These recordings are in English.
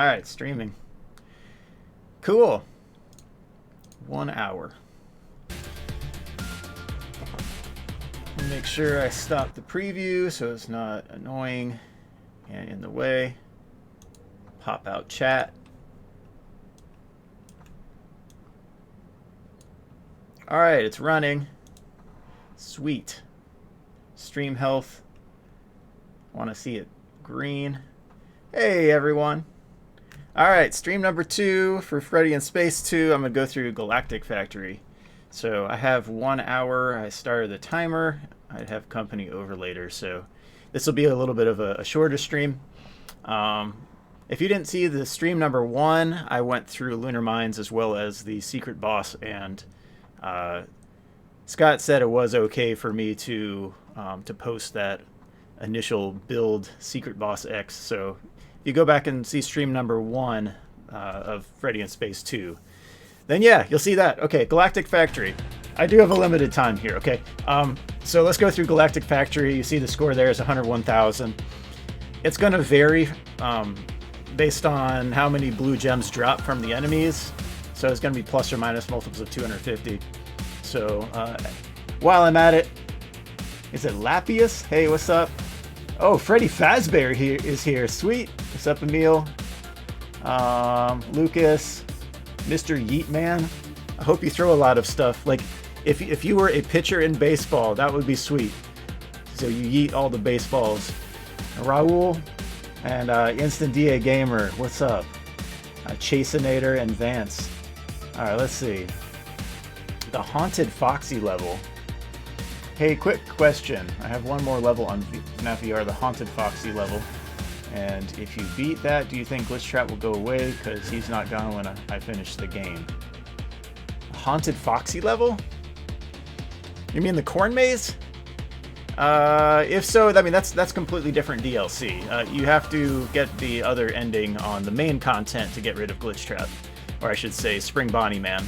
Alright, streaming. Cool. 1 hour. Make sure I stop the preview so it's not annoying and in the way. Pop out chat. Alright, it's running. Sweet. Stream health. Want to see it green. Hey everyone. Alright, stream number 2 for Freddy in Space 2. I'm going to go through Galactic Factory. So I have 1 hour. I started the timer. I have company over later. So this will be a little bit of a shorter stream. If you didn't see the stream number 1, I went through Lunar Mines as well as the secret boss, and Scott said it was okay for me to post that initial build secret boss X. So if you go back and see stream number 1 of Freddy in Space 2, then yeah, you'll see that. Okay, Galactic Factory. I do have a limited time here, okay? So let's go through Galactic Factory. You see the score there is 101,000. It's going to vary based on how many blue gems drop from the enemies. So it's going to be plus or minus multiples of 250. So while I'm at it, is it Lappius? Hey, what's up? Oh, Freddy Fazbear is here. Sweet. What's up, Emil? Lucas. Mr. Yeetman. I hope you throw a lot of stuff. Like, if you were a pitcher in baseball, that would be sweet. So you yeet all the baseballs. Raul and Instant DA Gamer. What's up? Chaseinator and Vance. Alright, let's see. The Haunted Foxy level. Hey, quick question. I have one more level on FNaF VR, the Haunted Foxy level. And if you beat that, do you think Glitch Trap will go away? Because he's not gone when I finish the game. Haunted Foxy level? You mean the Corn Maze? If so, I mean, that's completely different DLC. You have to get the other ending on the main content to get rid of Glitch Trap. Or I should say, Spring Bonnie Man.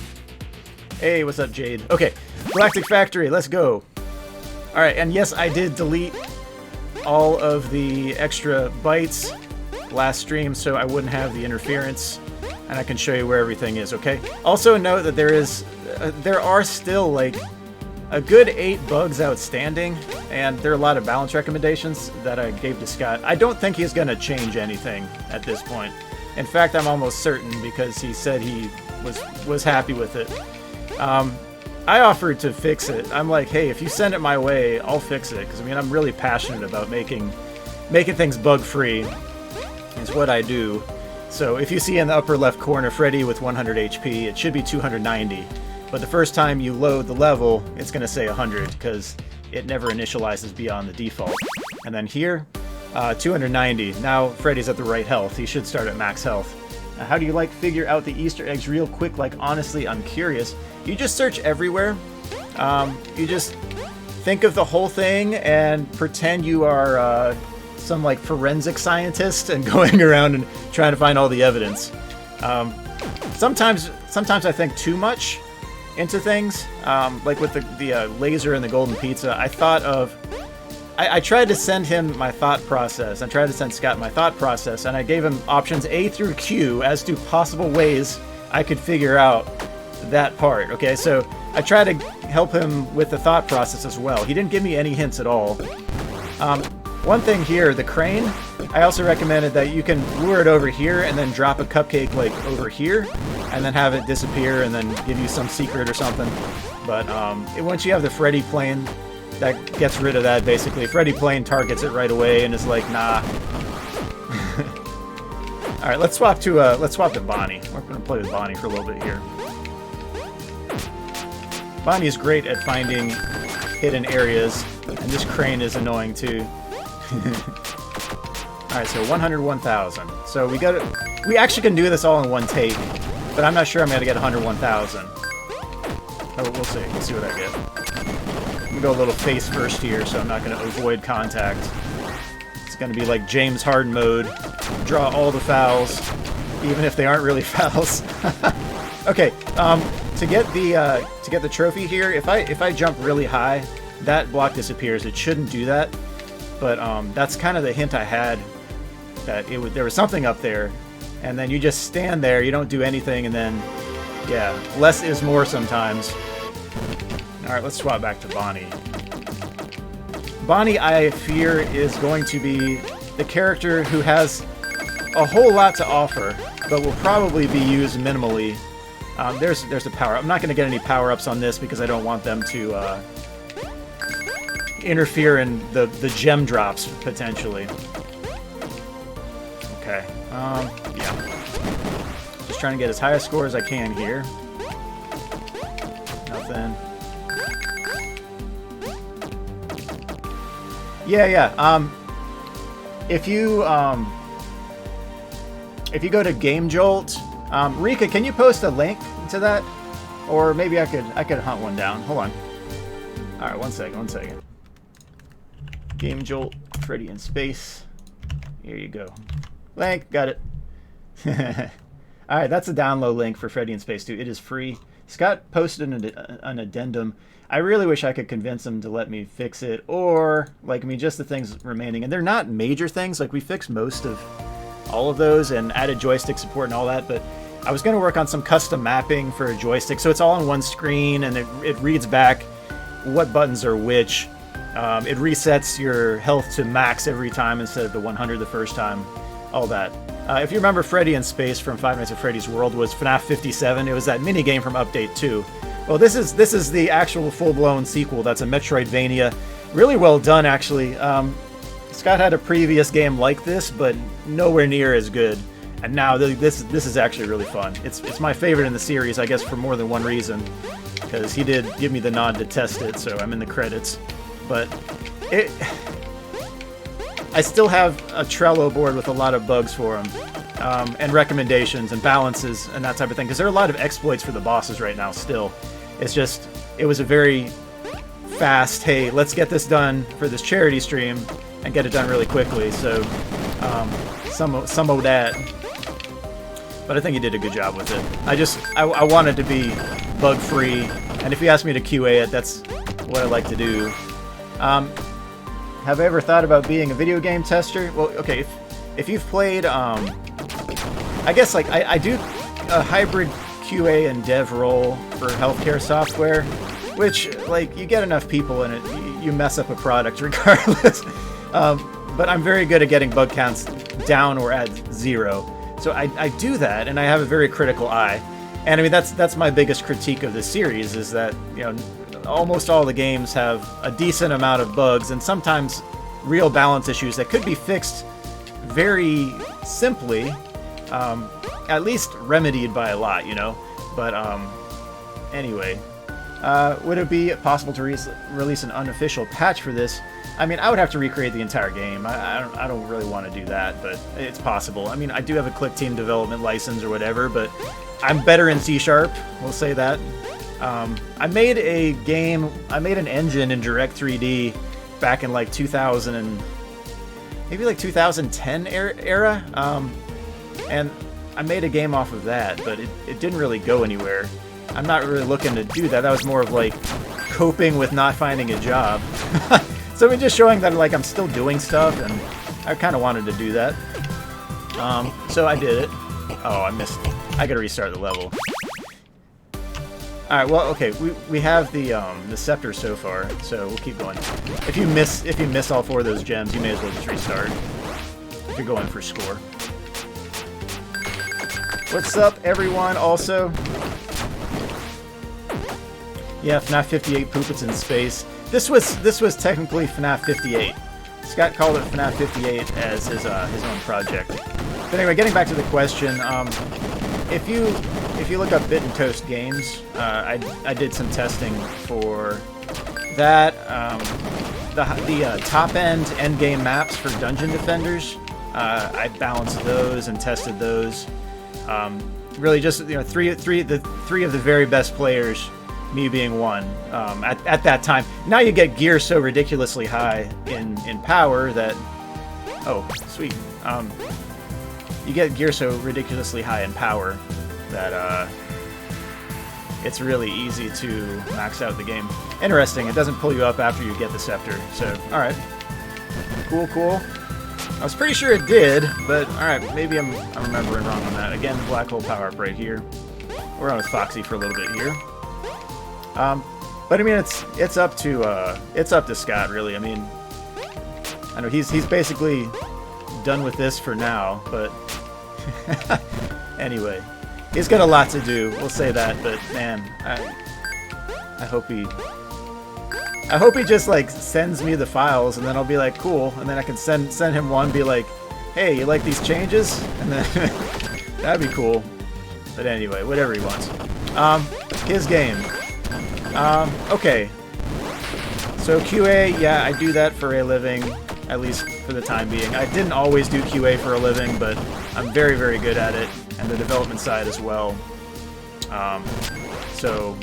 Hey, what's up, Jade? Okay, Galactic Factory, let's go. Alright, and yes, I did delete all of the extra bytes last stream so I wouldn't have the interference, and I can show you where everything is, okay? Also note that there are still like a good 8 bugs outstanding, and there are a lot of balance recommendations that I gave to Scott. I don't think he's going to change anything at this point. In fact, I'm almost certain, because he said he was happy with it. I offered to fix it. I'm like, hey, if you send it my way, I'll fix it. Because, I mean, I'm really passionate about making things bug-free is what I do. So if you see in the upper left corner Freddy with 100 HP, it should be 290. But the first time you load the level, it's going to say 100, because it never initializes beyond the default. And then here, 290. Now Freddy's at the right health. He should start at max health. How do you figure out the Easter eggs real quick? Like, honestly, I'm curious. You just search everywhere. You just think of the whole thing and pretend you are some forensic scientist and going around and trying to find all the evidence. Sometimes I think too much into things. Like with the laser and the golden pizza, I tried to send him my thought process. I tried to send Scott my thought process, and I gave him options A through Q as to possible ways I could figure out that part. Okay, so I tried to help him with the thought process as well. He didn't give me any hints at all. One thing here, the crane, I also recommended that you can lure it over here and then drop a cupcake over here and then have it disappear and then give you some secret or something. But once you have the Freddy plane, that gets rid of that, basically. Freddy plane targets it right away and is like, nah. Alright, let's swap to Bonnie. We're gonna play with Bonnie for a little bit here. Bonnie is great at finding hidden areas, and this crane is annoying too. Alright, so 101,000. So we actually can do this all in one take, but I'm not sure I'm gonna get 101,000. Oh, we'll see. We'll see what I get. I'm gonna go a little face first here, so I'm not gonna avoid contact. It's gonna be like James Harden mode. Draw all the fouls, even if they aren't really fouls. Okay, to get the trophy here, if I jump really high, that block disappears. It shouldn't do that, but that's kind of the hint I had, that there was something up there, and then you just stand there, you don't do anything, and then, yeah, less is more sometimes. Alright, let's swap back to Bonnie. Bonnie, I fear, is going to be the character who has a whole lot to offer, but will probably be used minimally. There's a power. I'm not going to get any power-ups on this because I don't want them to interfere in the gem drops, potentially. Okay. Yeah. Just trying to get as high a score as I can here. Nothing. Yeah. If you go to Game Jolt, Rika, can you post a link to that? Or maybe I could hunt one down. Hold on. All right, one second. Game Jolt, Freddy in space. Here you go. Link, got it. All right, that's a download link for Freddy in Space 2. It is free. Scott posted an addendum. I really wish I could convince him to let me fix it, or, like, I mean, just the things remaining. And they're not major things. Like, we fixed most of all of those and added joystick support and all that, but I was going to work on some custom mapping for a joystick, so it's all on one screen, and it reads back what buttons are which. It resets your health to max every time instead of the 100 the first time. All that. If you remember, Freddy in Space from Five Nights at Freddy's World was FNaF 57. It was that mini game from Update 2. Well, this is the actual full-blown sequel. That's a Metroidvania. Really well done, actually. Scott had a previous game like this, but nowhere near as good. And now this is actually really fun. It's my favorite in the series, I guess, for more than one reason. Because he did give me the nod to test it, so I'm in the credits. But I still have a Trello board with a lot of bugs for him, and recommendations and balances and that type of thing. Because there are a lot of exploits for the bosses right now still. It's just, it was a very fast, hey, let's get this done for this charity stream and get it done really quickly. So some of that. But I think he did a good job with it. I wanted to be bug-free, and if you ask me to QA it, that's what I like to do. Have I ever thought about being a video game tester? Well, okay, if you've played, I guess, like, I do a hybrid QA and dev role for healthcare software, which, like, you get enough people in it, you mess up a product regardless. But I'm very good at getting bug counts down or at 0. So I do that, and I have a very critical eye. And I mean, that's my biggest critique of this series, is that, you know, almost all the games have a decent amount of bugs, and sometimes real balance issues that could be fixed very simply, at least remedied by a lot, you know? But anyway, would it be possible to release an unofficial patch for this? I mean, I would have to recreate the entire game. I don't really want to do that, but it's possible. I mean, I do have a Click Team development license or whatever, but I'm better in C#, we'll say that. I made a game, I made an engine in Direct 3D back in like 2000 and maybe like 2010 era, and I made a game off of that, but it didn't really go anywhere. I'm not really looking to do that. That was more of like coping with not finding a job. So I'm just showing that, like, I'm still doing stuff, and I kind of wanted to do that. So I did it. Oh, I missed. I gotta restart the level. Alright, well, okay, we have the scepter so far, so we'll keep going. If you miss all 4 of those gems, you may as well just restart. If you're going for score. What's up, everyone, also? Yeah, FNaF 58 Poopits in Space. This was technically FNaF 58. Scott called it FNaF 58 as his own project. But anyway, getting back to the question, if you look up Bit and Toast Games, I did some testing for that. The top end game maps for Dungeon Defenders. I balanced those and tested those. Really, just, you know, three of the very best players. Me being one, at that time. Now you get gear so ridiculously high in power that, oh, sweet. You get gear so ridiculously high in power that it's really easy to max out the game. Interesting, it doesn't pull you up after you get the scepter. So, all right, cool. I was pretty sure it did, but alright, maybe I'm remembering wrong on that. Again, the black hole power-up right here. We're on with Foxy for a little bit here. But I mean, it's up to Scott, really. I mean, I know he's basically done with this for now, but anyway, he's got a lot to do. We'll say that, but man, I hope he just like sends me the files, and then I'll be like, cool, and then I can send him one, be like, hey, you like these changes? And then that'd be cool. But anyway, whatever he wants. His game. Okay. So QA, yeah, I do that for a living, at least for the time being. I didn't always do QA for a living, but I'm very, very good at it, and the development side as well. So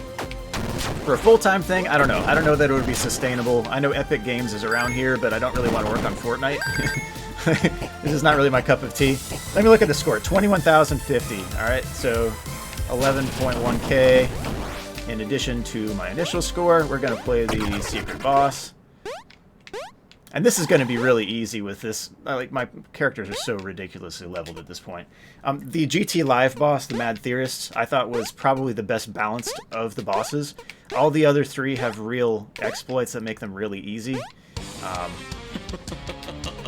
for a full-time thing, I don't know. I don't know that it would be sustainable. I know Epic Games is around here, but I don't really want to work on Fortnite. This is not really my cup of tea. Let me look at the score. 21,050. Alright, so 11.1k. In addition to my initial score, we're going to play the secret boss. And this is going to be really easy with this. Like, my characters are so ridiculously leveled at this point. The GT Live boss, the Mad Theorists, I thought was probably the best balanced of the bosses. All the other three have real exploits that make them really easy.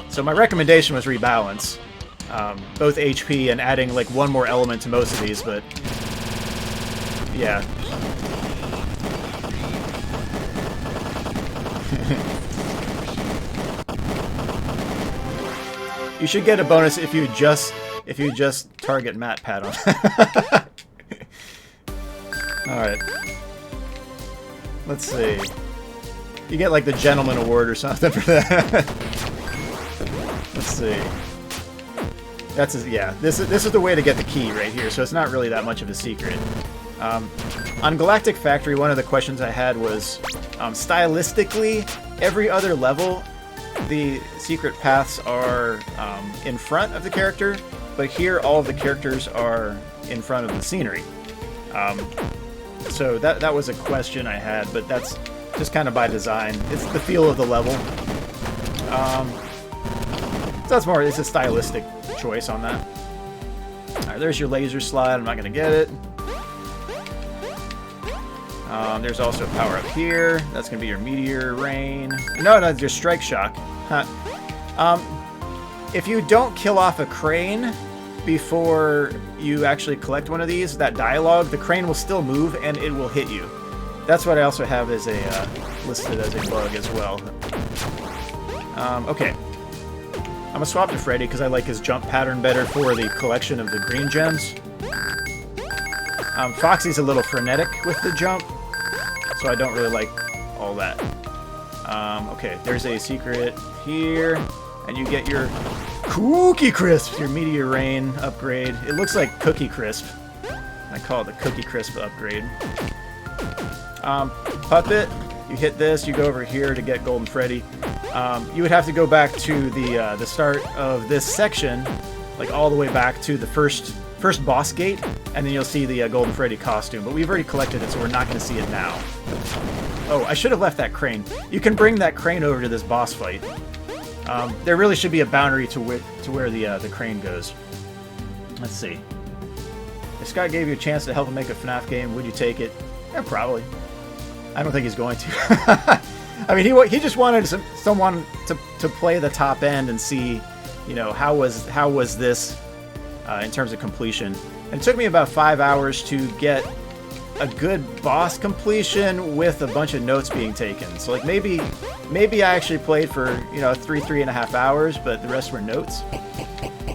So my recommendation was rebalance. Both HP and adding like one more element to most of these, but yeah. You should get a bonus if you just target MatPat on. All right. Let's see. You get like the Gentleman Award or something for that. Let's see. Yeah. This is the way to get the key right here. So it's not really that much of a secret. On Galactic Factory, one of the questions I had was stylistically, every other level, the secret paths are in front of the character, but here all of the characters are in front of the scenery. So that was a question I had, but that's just kind of by design. It's the feel of the level. So that's more, it's a stylistic choice on that. Alright, there's your laser slide. I'm not going to get it. There's also a power up here. That's going to be your meteor rain. No, your strike shock. Huh. If you don't kill off a crane before you actually collect one of these, that dialogue, the crane will still move and it will hit you. That's what I also have as a listed as a bug as well. Okay. I'm going to swap to Freddy because I like his jump pattern better for the collection of the green gems. Foxy's a little frenetic with the jump, so I don't really like all that. Okay, there's a secret here, and you get your Cookie Crisp, your Meteor Rain upgrade. It looks like Cookie Crisp. I call it the Cookie Crisp upgrade. Puppet, you hit this, you go over here to get Golden Freddy. You would have to go back to the start of this section, like all the way back to the first boss gate, and then you'll see the Golden Freddy costume. But we've already collected it, so we're not going to see it now. Oh, I should have left that crane. You can bring that crane over to this boss fight. There really should be a boundary to where the crane goes. Let's see. If Scott gave you a chance to help him make a FNaF game, would you take it? Yeah, probably. I don't think he's going to. I mean, he just wanted someone to play the top end and see, you know, how was this in terms of completion. And it took me about 5 hours to get a good boss completion with a bunch of notes being taken. So like maybe I actually played for, you know, 3.5 hours, but the rest were notes.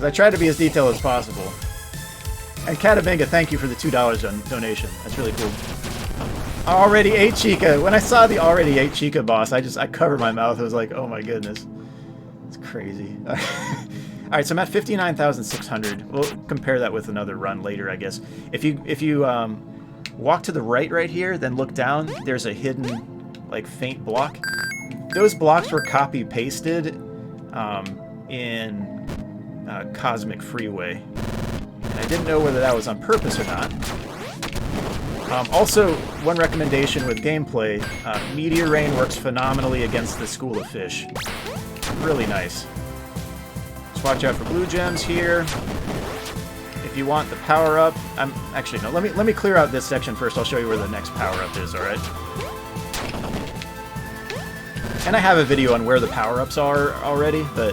I tried to be as detailed as possible. And Catabinga, thank you for the $2 donation. That's really cool. Already 8 Chica. When I saw the already 8 Chica boss, I covered my mouth. I was like, oh my goodness. It's crazy. Alright, so I'm at 59,600. We'll compare that with another run later, I guess. If you walk to the right here, then look down, there's a hidden, like, faint block. Those blocks were copy-pasted in Cosmic Freeway. And I didn't know whether that was on purpose or not. Also, one recommendation with gameplay, Meteor Rain works phenomenally against the School of Fish. Really nice. watch out for blue gems here. If you want the power-up, actually, no, let me clear out this section first. I'll show you where the next power-up is, alright? And I have a video on where the power-ups are already, but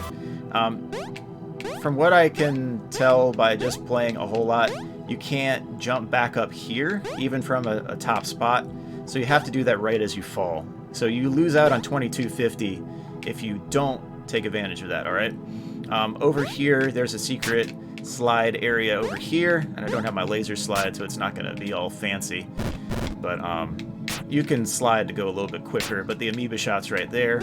from what I can tell by just playing a whole lot, you can't jump back up here, even from a top spot, so you have to do that right as you fall. So you lose out on 2250 if you don't take advantage of that, alright? Over here, there's a secret slide area over here, and I don't have my laser slide, so it's not going to be all fancy. But you can slide to go a little bit quicker, but the amoeba shot's right there.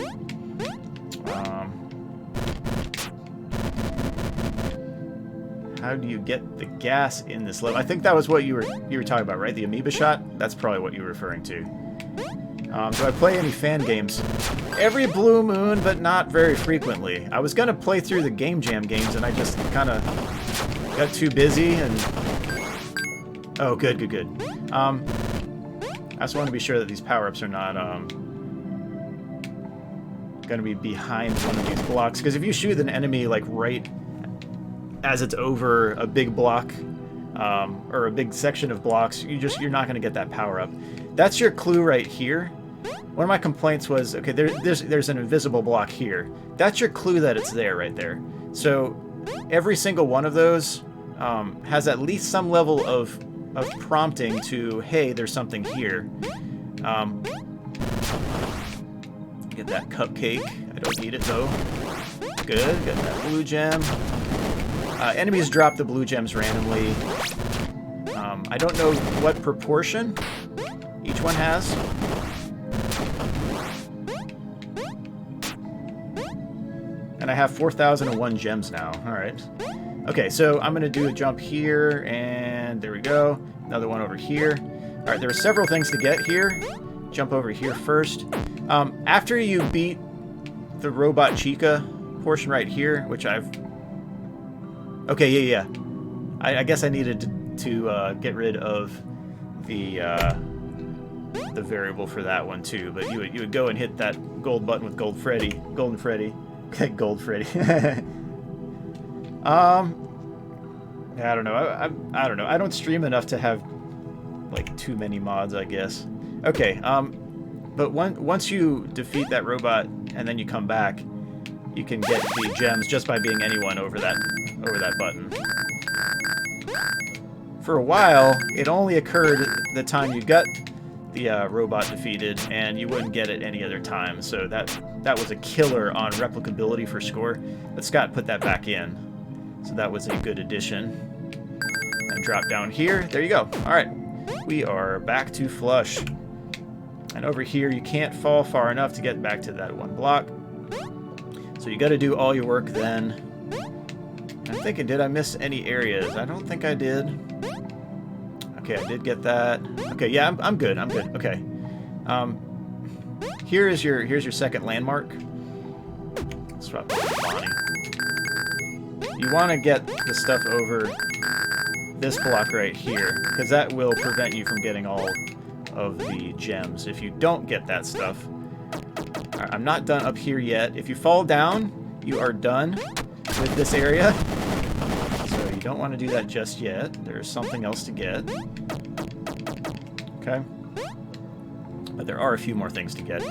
How do you get the gas in this level? I think that was what you were talking about, right? The amoeba shot? That's probably what you were referring to. Do I play any fan games? Every blue moon, but not very frequently. I was going to play through the Game Jam games, and I just kind of got too busy, and... Oh, good, good, good. I just want to be sure that these power-ups are not going to be behind one of these blocks, because if you shoot an enemy, like, right as it's over a big block, or a big section of blocks, you're not going to get that power-up. That's your clue right here. One of my complaints was, okay, there's an invisible block here. That's your clue that it's there right there. So every single one of those has at least some level of prompting to, hey, there's something here. Get that cupcake. I don't need it though. Good, got that blue gem. Enemies drop the blue gems randomly. I don't know what proportion each one has. And I have 4,001 gems now. Alright. Okay, so I'm going to do a jump here, and there we go. Another one over here. Alright, there are several things to get here. Jump over here first. After you beat the Robot Chica portion right here, which I've... Okay, yeah. I guess I needed to get rid of the variable for that one too, but you would go and hit that gold button with Golden Freddy. Okay, Gold Freddy. Yeah, I don't know. I don't know. I don't stream enough to have like too many mods, I guess. Okay, but once you defeat that robot and then you come back, you can get the gems just by being anyone over that button. For a while, it only occurred the time you got the robot defeated, and you wouldn't get it any other time. So that was a killer on replicability for score. But Scott put that back in, so that was a good addition. And drop down here. There you go. All right, we are back to flush. And over here, you can't fall far enough to get back to that one block. So you got to do all your work then. I'm thinking, did I miss any areas? I don't think I did. Okay, I did get that. Okay, yeah, I'm good. I'm good. Okay. Here's your second landmark. Let's swap Bonnie. You want to get the stuff over this block right here, because that will prevent you from getting all of the gems if you don't get that stuff. Right, I'm not done up here yet. If you fall down, you are done with this area. So you don't want to do that just yet. There's something else to get. Okay. But there are a few more things to get.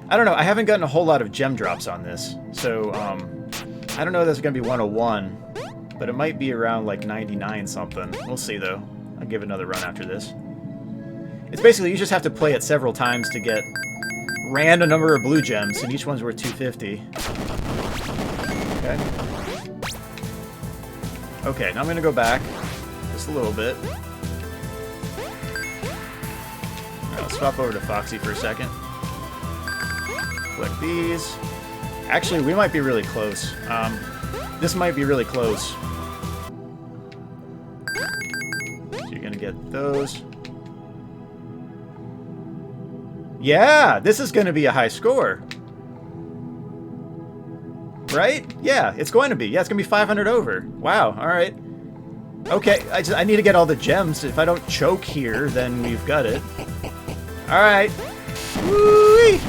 I don't know. I haven't gotten a whole lot of gem drops on this. So, I don't know if that's going to be 101. But it might be around like 99 something. We'll see though. I'll give it another run after this. It's basically you just have to play it several times to get random number of blue gems, and each one's worth 250. Okay. Okay, now I'm gonna go back just a little bit. Alright, let's swap over to Foxy for a second. Collect these. Actually, we might be really close. This might be really close. So you're gonna get those. Yeah, this is going to be a high score. Right? Yeah, it's going to be. Yeah, it's going to be 500 over. Wow, alright. Okay, I need to get all the gems. If I don't choke here, then we've got it. Alright. Woo-wee!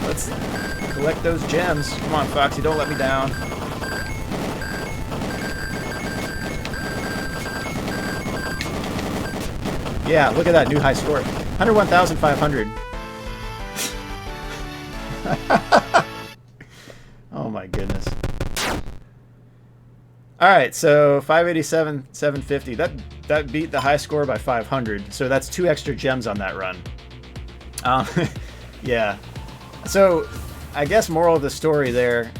Let's collect those gems. Come on, Foxy, don't let me down. Yeah, look at that new high score. 101,500. Oh my goodness. Alright, so 587, 750. That beat the high score by 500. So that's 2 extra gems on that run. Yeah. So, I guess moral of the story there,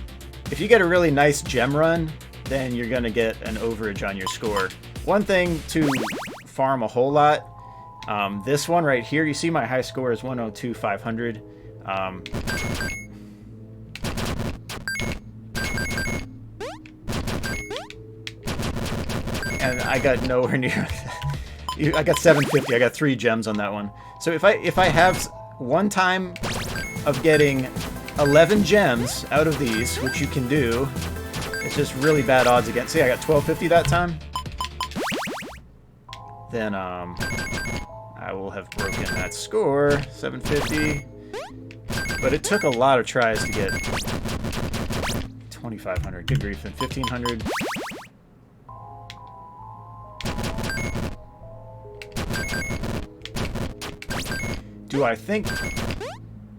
if you get a really nice gem run, then you're going to get an overage on your score. One thing to farm a whole lot, this one right here, you see my high score is 102,500. And I got nowhere near I got 750. I got 3 gems on that one. So if I have one time of getting 11 gems out of these, which you can do, it's just really bad odds again. See, I got 1250 that time. Then I will have broken that score, 750. But it took a lot of tries to get 2,500. Good grief, and 1,500. Do I think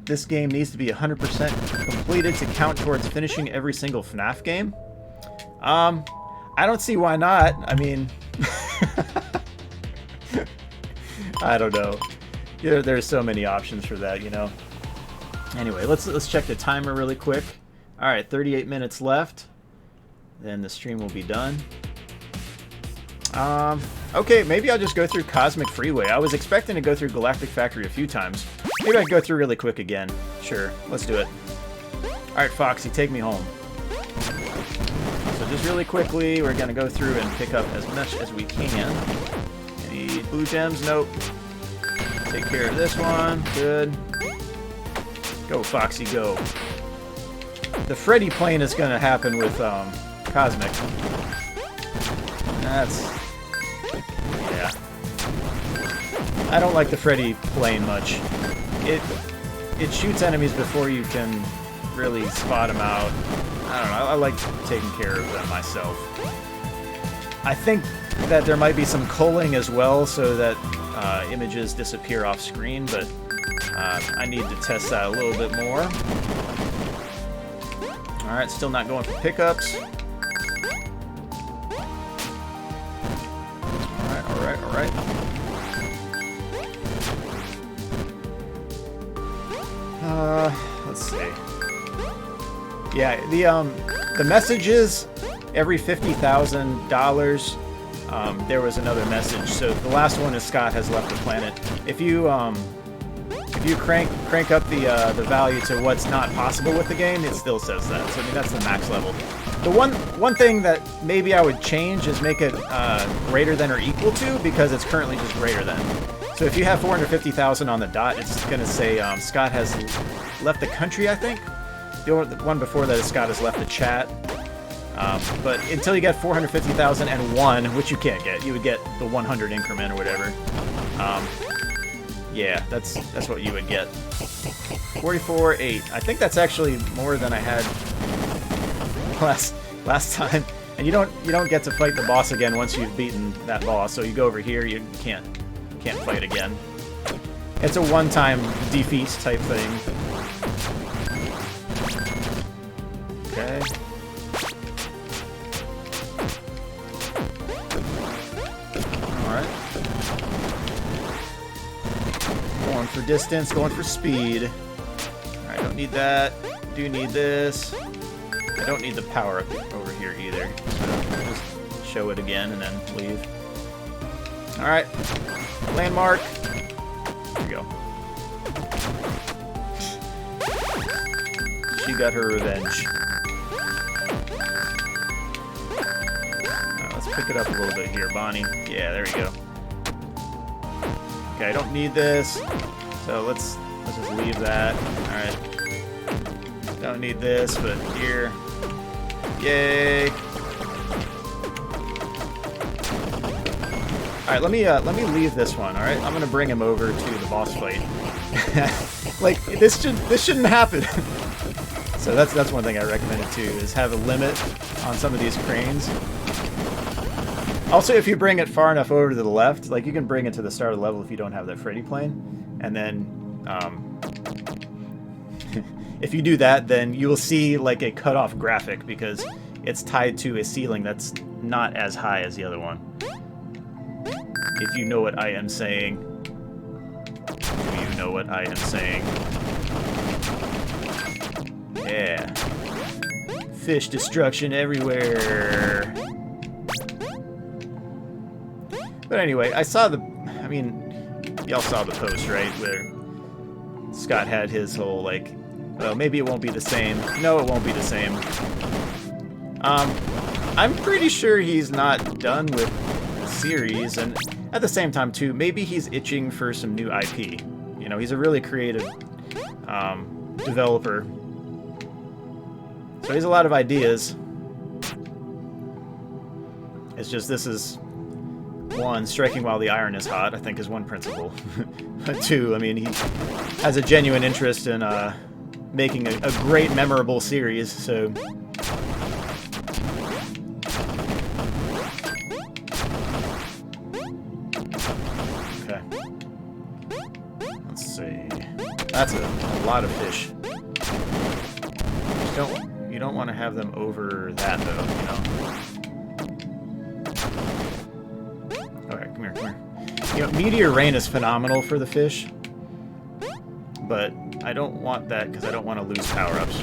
this game needs to be 100% completed to count towards finishing every single FNaF game? I don't see why not. I mean, I don't know. There's so many options for that, you know. Anyway, let's check the timer really quick. All right, 38 minutes left. Then the stream will be done. Okay, maybe I'll just go through Cosmic Freeway. I was expecting to go through Galactic Factory a few times. Maybe I can go through really quick again. Sure, let's do it. Alright, Foxy, take me home. So just really quickly, we're going to go through and pick up as much as we can. Any blue gems? Nope. Take care of this one. Good. Go, Foxy, go. The Freddy plane is going to happen with Cosmic. That's... yeah. I don't like the Freddy plane much. It shoots enemies before you can really spot them out. I don't know, I like taking care of them myself. I think that there might be some culling as well so that images disappear off screen, but I need to test that a little bit more. Alright, still not going for pickups. Alright. Let's see. Yeah, the messages every $50,000. There was another message. So the last one is Scott has left the planet. If you crank up the value to what's not possible with the game, it still says that. So I mean that's the max level. The one thing that maybe I would change is make it greater than or equal to, because it's currently just greater than. So if you have 450,000 on the dot, it's going to say Scott has left the country, I think. The one before that is Scott has left the chat. But until you get 450,001, which you can't get, you would get the 100 increment or whatever. Yeah, that's what you would get. 44.8. I think that's actually more than I had last time. And you don't get to fight the boss again once you've beaten that boss. So you go over here, you can't fight again. It's a one-time defeat type thing. Okay. Alright. Going for distance, going for speed. Alright, don't need that. Do need this. I don't need the power up over here either. So just show it again and then leave. Alright. Landmark. There we go. She got her revenge. Alright, let's pick it up a little bit here, Bonnie. Yeah, there we go. Okay, I don't need this. So let's just leave that. Alright. Don't need this, but here. Yay! Alright, let me leave this one, alright? I'm gonna bring him over to the boss fight. Like, this shouldn't happen. So that's one thing I recommended too, is have a limit on some of these cranes. Also, if you bring it far enough over to the left, like you can bring it to the start of the level if you don't have that Freddy plane, and then if you do that, then you will see like a cutoff graphic because it's tied to a ceiling that's not as high as the other one. If you know what I am saying. Do you know what I am saying? Yeah. Fish destruction everywhere. But anyway, I mean, y'all saw the post, right? Where Scott had his whole, like, oh, maybe it won't be the same. No, it won't be the same. I'm pretty sure he's not done with the series, and at the same time, too, maybe he's itching for some new IP. You know, he's a really creative developer. So he has a lot of ideas. It's just this is, one, striking while the iron is hot, I think is one principle. But two, I mean, he has a genuine interest in making a great, memorable series, so... Okay. Let's see. That's a lot of fish. You don't want to have them over that, though, you know? Alright, come here, come here. You know, Meteor Rain is phenomenal for the fish, but I don't want that because I don't want to lose power-ups.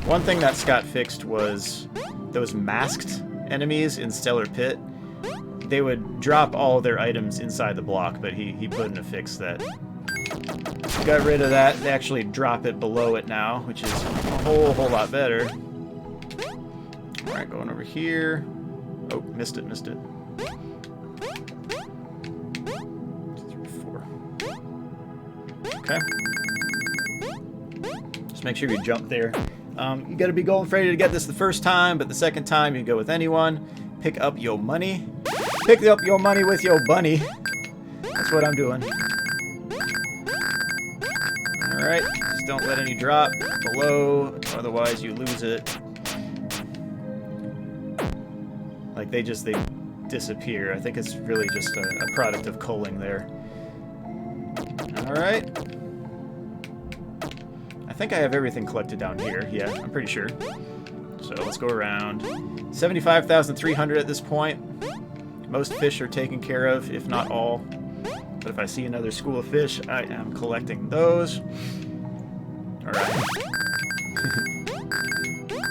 One thing that Scott fixed was those masked enemies in Stellar Pit. They would drop all their items inside the block, but he put in a fix that got rid of that. They actually drop it below it now, which is a whole lot better. Alright, going over here. Oh, missed it. 2, 3, 4. Okay. Just make sure you jump there. You gotta be golden Freddy to get this the first time, but the second time you can go with anyone. Pick up your money. Pick up your money with your bunny. That's what I'm doing. Alright, just don't let any drop below, otherwise you lose it. Like, they disappear. I think it's really just a product of culling there. Alright. I think I have everything collected down here. Yeah, I'm pretty sure. So let's go around. 75,300 at this point. Most fish are taken care of, if not all. But if I see another school of fish, I am collecting those. Alright.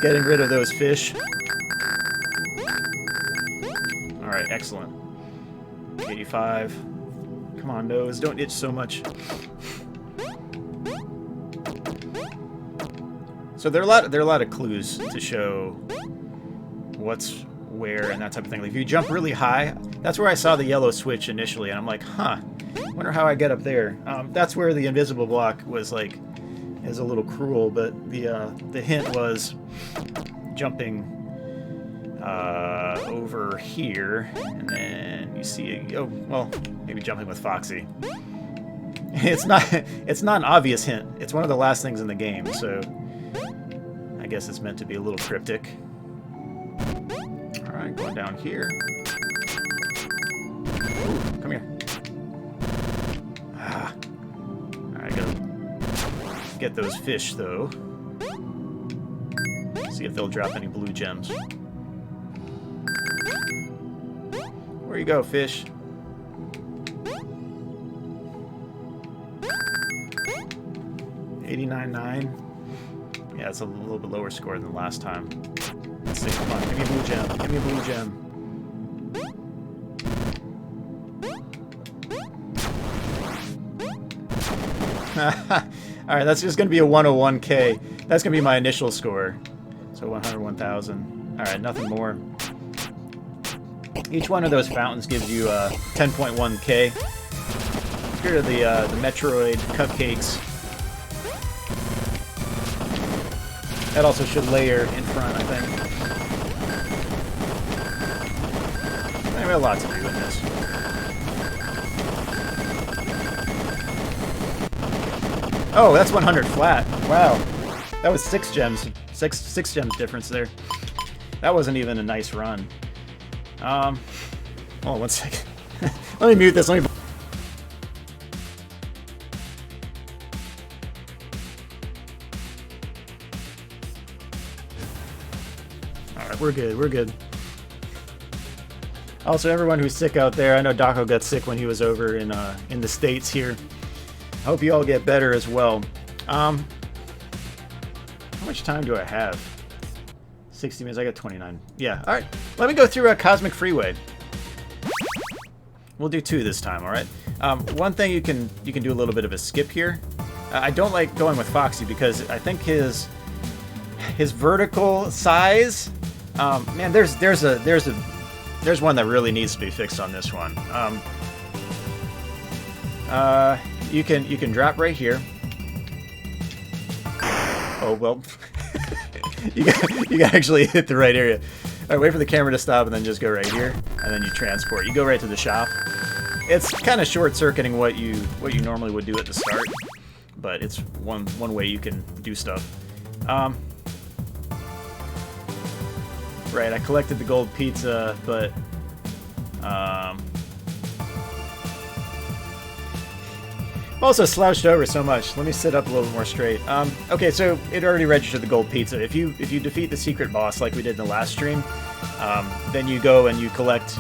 Getting rid of those fish. Alright, excellent. 85. Come on, nose, don't itch so much. So there are a lot of clues to show what's where and that type of thing. Like if you jump really high, that's where I saw the yellow switch initially, and I'm like, huh, wonder how I get up there. That's where the invisible block was like, is a little cruel, but the hint was jumping over here, and then you see, oh, well, maybe jumping with Foxy. It's not an obvious hint. It's one of the last things in the game, so I guess it's meant to be a little cryptic. Alright, going down here. Ooh, come here. Ah. Alright, gotta get those fish, though. See if they'll drop any blue gems. Where you go, fish? $89.9. Yeah, it's a little bit lower score than last time. Let's see, come on, give me a blue gem. Give me a blue gem. Alright, that's just going to be a 101k. That's going to be my initial score. So 101,000. Alright, nothing more. Each one of those fountains gives you 10.1k. Here are the Metroid cupcakes. That also should layer in front, I think. Anyway, a lot to do in this. Oh, that's 100 flat. Wow. That was 6 gems. Six gems difference there. That wasn't even a nice run. Hold on 1 second. Let me mute this. Let me. All right, we're good. We're good. Also, everyone who's sick out there, I know Daco got sick when he was over in the States here. I hope you all get better as well. How much time do I have? 60 minutes. I got 29. Yeah. All right. Let me go through a Cosmic Freeway. We'll do 2 this time. All right. One thing you can do a little bit of a skip here. I don't like going with Foxy because I think his vertical size. Man, there's one that really needs to be fixed on this one. You can drop right here. Oh well. you got actually hit the right area. All right, wait for the camera to stop and then just go right here, and then you transport. You go right to the shop. It's kind of short-circuiting what you normally would do at the start, but it's one way you can do stuff. Right, I collected the gold pizza, but also slouched over so much. Let me sit up a little more straight. Okay, so it already registered the gold pizza. If you defeat the secret boss like we did in the last stream, then you go and you collect.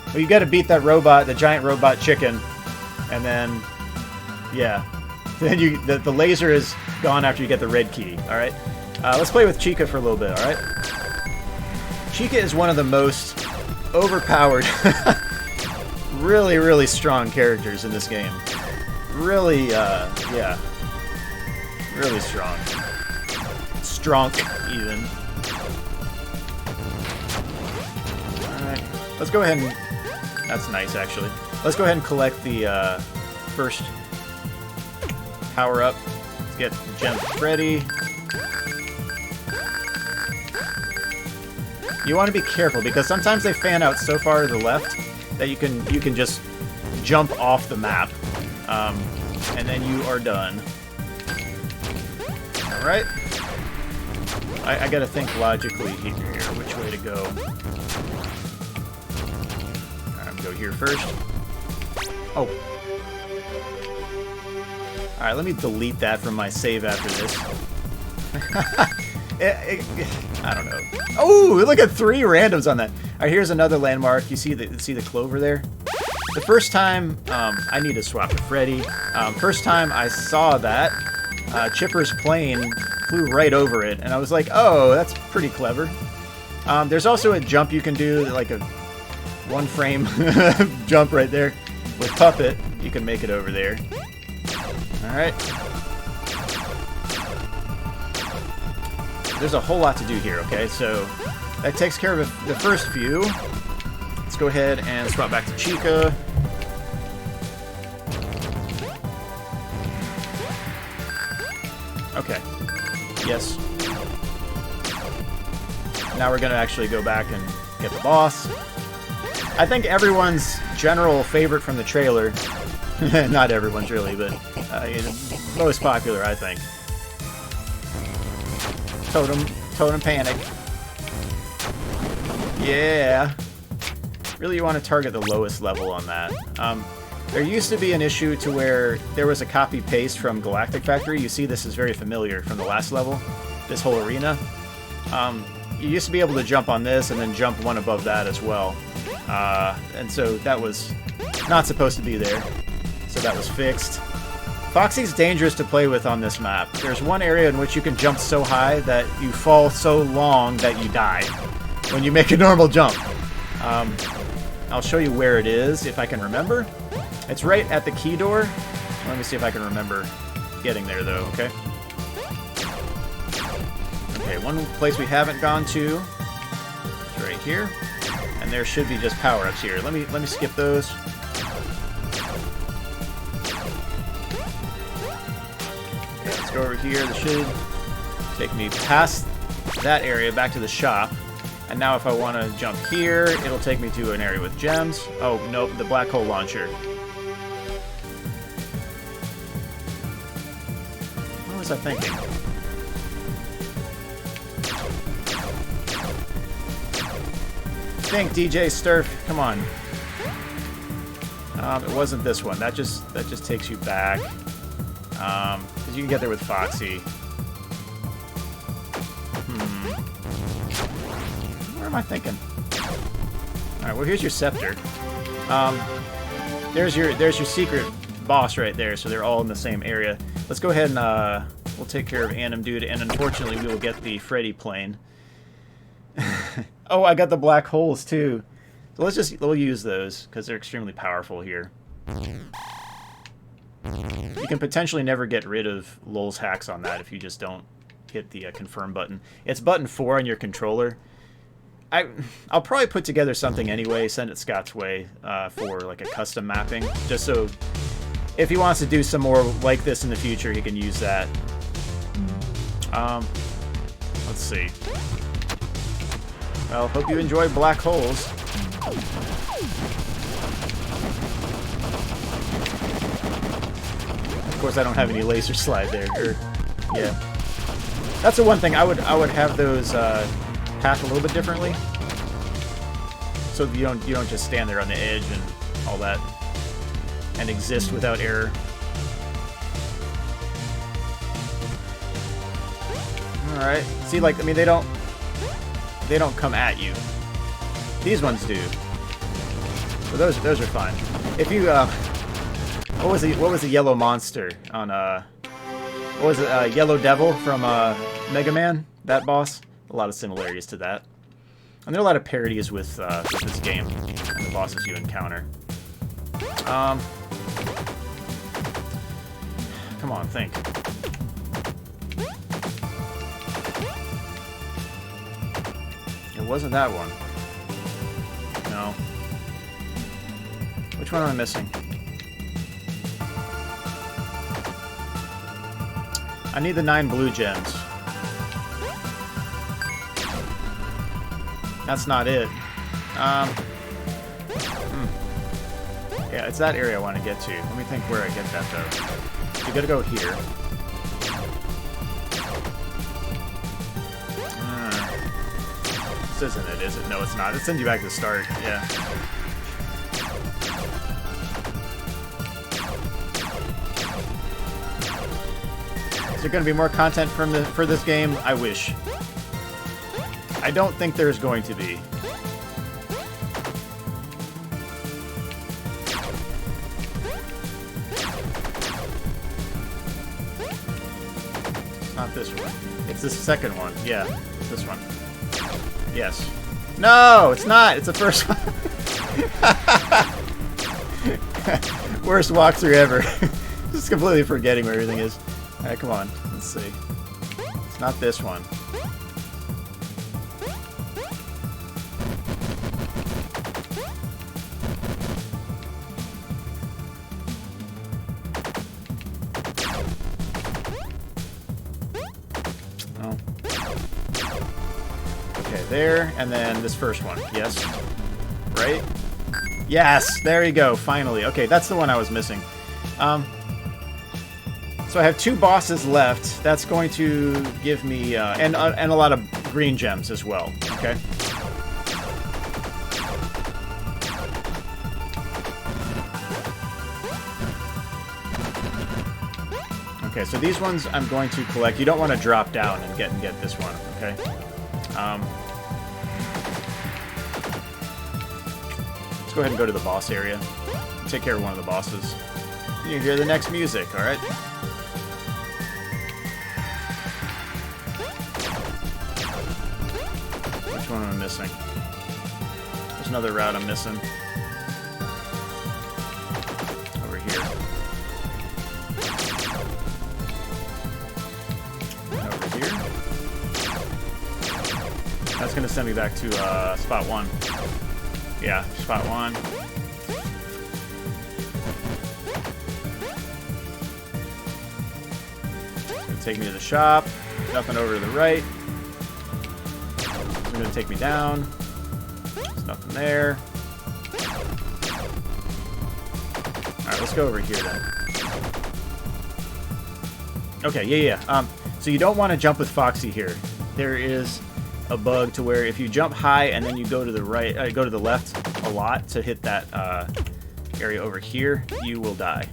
Well, you got to beat that robot, the giant robot chicken, and then yeah, then the laser is gone after you get the red key. All right, let's play with Chica for a little bit. All right, Chica is one of the most overpowered, really strong characters in this game. Really, yeah. Really strong. Strong, even. Alright. Let's go ahead and... That's nice, actually. Let's go ahead and collect the first power-up. Let's get Gem Freddy. You want to be careful, because sometimes they fan out so far to the left that you can just jump off the map. And then you are done. Alright. I gotta think logically here, which way to go. Alright, I'm gonna go here first. Oh. Alright, let me delete that from my save after this. I don't know. Oh, look at 3 randoms on that. Alright, here's another landmark. You see the clover there? The first time, I need to swap with Freddy. First time I saw that, Chipper's plane flew right over it, and I was like, oh, that's pretty clever. There's also a jump you can do, like a 1-frame jump right there. With Puppet, you can make it over there. Alright. There's a whole lot to do here, okay? So, that takes care of the first few. Let's go ahead and swap back to Chica. Okay. Yes. Now we're going to actually go back and get the boss. I think everyone's general favorite from the trailer, not everyone's really, but most popular, I think. Totem Panic. Yeah. Really, you want to target the lowest level on that. There used to be an issue to where there was a copy-paste from Galactic Factory. You see this is very familiar from the last level, this whole arena. You used to be able to jump on this and then jump one above that as well. And so that was not supposed to be there. So that was fixed. Foxy's dangerous to play with on this map. There's one area in which you can jump so high that you fall so long that you die when you make a normal jump. I'll show you where it is, if I can remember. It's right at the key door. Let me see if I can remember getting there, though, okay? Okay, one place we haven't gone to is right here. And there should be just power-ups here. Let me skip those. Okay, let's go over here. This should take me past that area back to the shop. And now if I want to jump here, it'll take me to an area with gems. Oh, nope, the black hole launcher. What was I thinking? think, DJ Sturf? Come on. It wasn't this one. That just takes you back. Because you can get there with Foxy. Where am I thinking? All right. Well, here's your scepter. There's your secret boss right there. So they're all in the same area. Let's go ahead and we'll take care of Anim Dude, and unfortunately we will get the Freddy plane. Oh, I got the black holes too. So we'll use those because they're extremely powerful here. You can potentially never get rid of Lol's hacks on that if you just don't hit the confirm button. It's button 4 on your controller. I'll probably put together something anyway, send it Scott's way for like a custom mapping, just so if he wants to do some more like this in the future, he can use that. Let's see. Well, hope you enjoy black holes. Of course, I don't have any laser slide there. Yeah, that's the one thing I would have those path a little bit differently, so you don't just stand there on the edge and all that and exist without error. All right. See, like, I mean, they don't come at you. These ones do. So those are fine. If you what was the yellow monster on what was it, Yellow Devil from Mega Man? That boss? A lot of similarities to that. And there are a lot of parodies with this game and the bosses you encounter. Come on, think. It wasn't that one. No. Which one am I missing? I need the 9 blue gems. That's not it. Yeah, it's that area I want to get to. Let me think where I get that, though. You gotta go here. This isn't it, is it? No, it's not. It sends you back to the start. Yeah. Is there going to be more content for this game? I wish. I don't think there's going to be. It's not this one. It's the second one. Yeah, this one. Yes. No, it's not. It's the first one. Worst walkthrough ever. Just completely forgetting where everything is. Alright, come on. Let's see. It's not this one. Oh. Okay, there, and then this first one. Yes. Right? Yes! There you go, finally. Okay, that's the one I was missing. So I have 2 bosses left. That's going to give me, and a lot of green gems as well. Okay. Okay, so these ones I'm going to collect. You don't want to drop down and get this one. Okay. Let's go ahead and go to the boss area. Take care of one of the bosses. You hear the next music. All right. Which one am I missing? There's another route I'm missing. Over here. Over here. That's going to send me back to spot 1. Yeah, spot 1. It's going to take me to the shop. Nothing over to the right. It's going to take me down. There's nothing there. Alright, let's go over here then. Okay, yeah. So you don't want to jump with Foxy here. There is a bug to where if you jump high and then you go to the right, go to the left a lot to hit that area over here, you will die.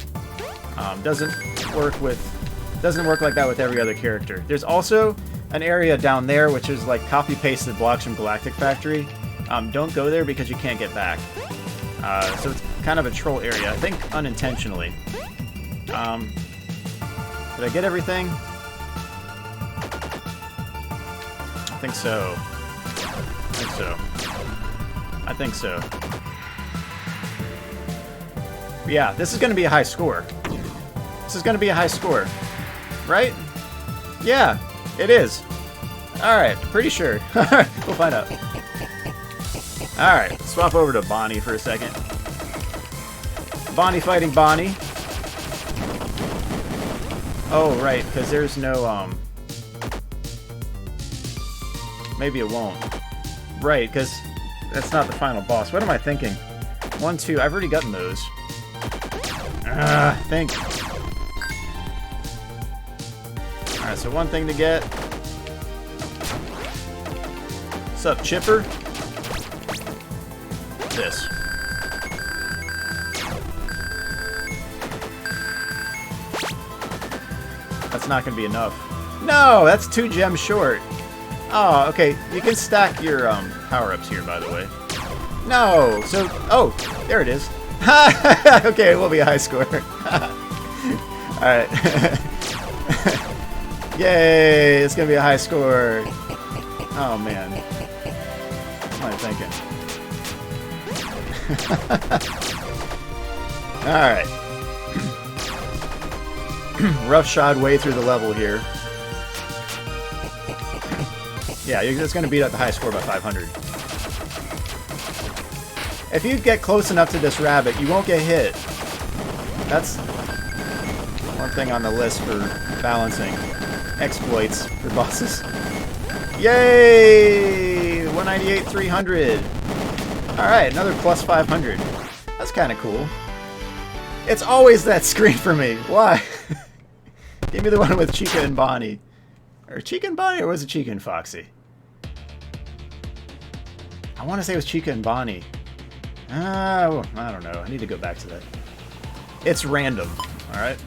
Doesn't work like that with every other character. There's also an area down there which is like copy-pasted blocks from Galactic Factory. Don't go there because you can't get back. So it's kind of a troll area, I think unintentionally. Did I get everything? I think so. I think so. Yeah, this is going to be a high score. This is going to be a high score. Right? Yeah, it is. Alright, pretty sure. We'll find out. Alright, swap over to Bonnie for a second. Bonnie fighting Bonnie. Oh, right, because there's no, maybe it won't. Right, because that's not the final boss. What am I thinking? 1, 2, I've already gotten those. Think. Alright, so one thing to get. What's up, Chipper? This. That's not going to be enough. No, that's 2 gems short. Oh, okay. You can stack your power-ups here, by the way. No, so... Oh, there it is. Okay, it will be a high score. Alright. Yay, it's going to be a high score. Oh, man. What am I thinking? Alright. Roughshod way through the level here. Yeah, it's going to beat out the high score by 500. If you get close enough to this rabbit, you won't get hit. That's one thing on the list for balancing exploits for bosses. Yay! 198, 300. Alright, another plus 500. That's kind of cool. It's always that screen for me. Why? Give me the one with Chica and Bonnie. Or Chica and Bonnie, or was it Chica and Foxy? I want to say it was Chica and Bonnie. I don't know. I need to go back to that. It's random. Alright.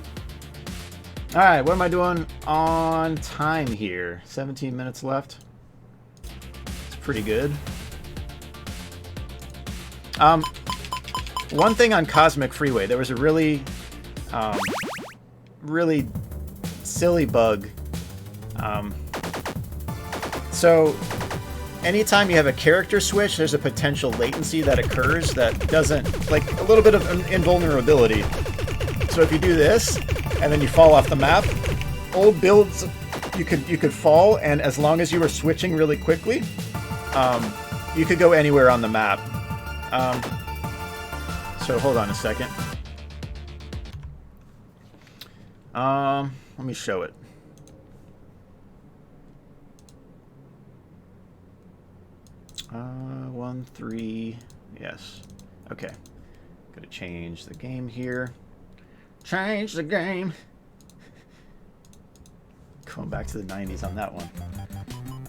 Alright, what am I doing on time here? 17 minutes left. It's pretty good. One thing on Cosmic Freeway, there was a really silly bug. So anytime you have a character switch, there's a potential latency that occurs that doesn't, like a little bit of invulnerability. So if you do this and then you fall off the map, old builds you could fall, and as long as you were switching really quickly, you could go anywhere on the map. So hold on a second. Let me show it. One, 3, yes. Okay. Gotta change the game here. Change the game. Going back to the 90s on that one.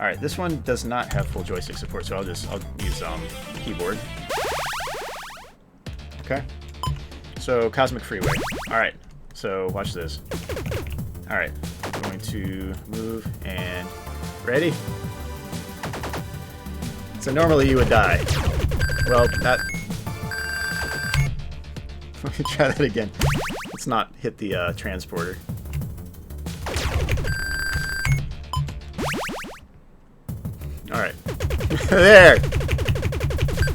Alright, this one does not have full joystick support, so I'll use keyboard. Okay. So, Cosmic Freeway. Alright, so watch this. Alright, I'm going to move and... Ready? So normally you would die. Well, that... Let me try that again. Let's not hit the transporter. Alright. There!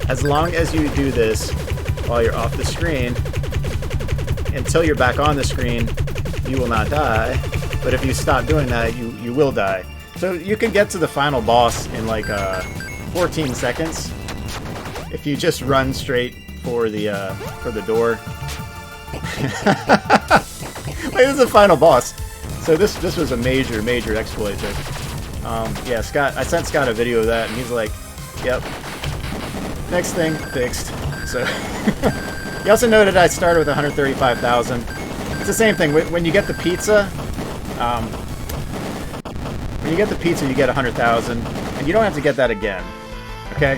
As long as you do this while you're off the screen, until you're back on the screen, you will not die. But if you stop doing that, you will die. So you can get to the final boss in like 14 seconds if you just run straight for the door. Wait, this is the final boss. So this was a major exploit there. Yeah, Scott. I sent Scott a video of that, and he's like, "Yep, next thing fixed." So he also noted I started with 135,000. It's the same thing when you get the pizza. When you get the pizza, you get 100,000, and And you don't have to get that again. Okay?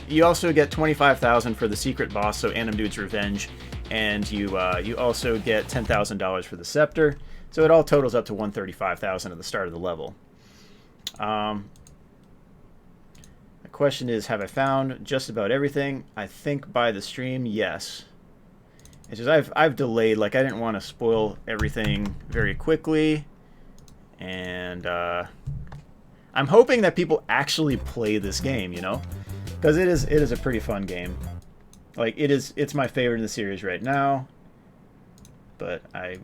You also get 25,000 for the secret boss, so Anim Dude's Revenge, and you also get $10,000 for the scepter. So it all totals up to 135,000 at the start of the level. The question is, have I found just about everything? I think by the stream, yes. It's just I've delayed, like I didn't want to spoil everything very quickly, and I'm hoping that people actually play this game, you know, because it is a pretty fun game. Like it's my favorite in the series right now, but I